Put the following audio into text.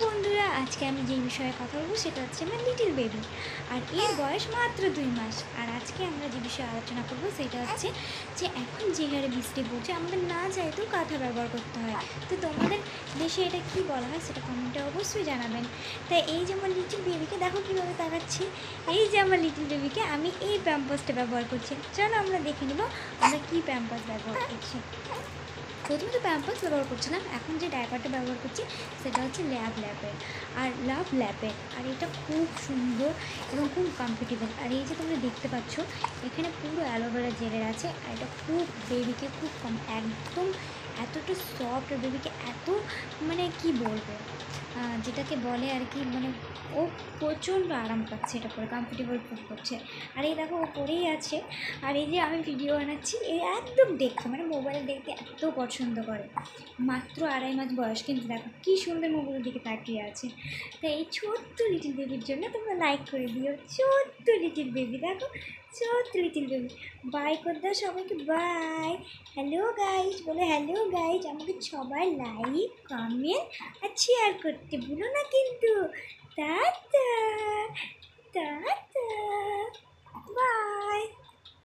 বন্ধুরা, আজকে আমি যে বিষয়ে কথা বলবো সেটা হচ্ছে আমার লিটিল বেবি। আর এর বয়স মাত্র 2 মাস। আর আজকে আমরা যে বিষয়ে আলোচনা করব সেটা হচ্ছে যে এখন যে হারে বৃষ্টি পড়ছে আমাদের না চাইতেও কাঁথা ব্যবহার করতে হয়। তো তোমাদের দেশে এটা কি বলা হয় সেটা কমেন্টে অবশ্যই জানাবেন। তাই এই যে আমার লিটিল বেবিকে দেখো কীভাবে তাকাচ্ছি, এই যে আমার লিটিল বেবিকে আমি এই প্যাম্পাসটা ব্যবহার করছি। চলো আমরা দেখে নেব আমরা কী প্যাম্পাস ব্যবহার করছি। প্রথমে তো প্যাম্পাস ব্যবহার করছিলাম, এখন যে ডায়াপারটা ব্যবহার করছি সেটা হচ্ছে লাভ ল্যাপের। আর এটা খুব সুন্দর এবং খুব কমফোর্টেবল। আর এই যে তোমরা দেখতে পাচ্ছ এখানে পুরো অ্যালোভেরা জেলের আছে। আর এটা খুব বেবিকে খুব একদম এতটা সফট, বেবিকে এত মানে কি বলবো, যেটাকে বলে আর কি, মানে ও প্রচণ্ড আরাম পাচ্ছে, এটা পরে কমফোর্টেবল ফিল করছে। আর এই দেখো ও পরেই আছে। আর এই যে আমি ভিডিও বানাচ্ছি, এই একদম দেখতে মানে মোবাইলে দেখতে এত পছন্দ করে। মাত্র 2.5 মাস বয়স, কিন্তু দেখো কী সুন্দর মোবাইলের দিকে তাকিয়ে আছে। তাই এই ছোট্ট লিটিল বেবির জন্য তোমরা লাইক করে দিও। ছোট্ট লিটিল বেবি দেখো, ছোট্ট লিটিল বেবি। বাই করে দাও সবাইকে, বাই। হ্যালো গাইজ বলে, হ্যালো গাইজ। আমাকে সবাই লাইক, কমেন্ট আর শেয়ার করতে ভুলো না কিন্তু।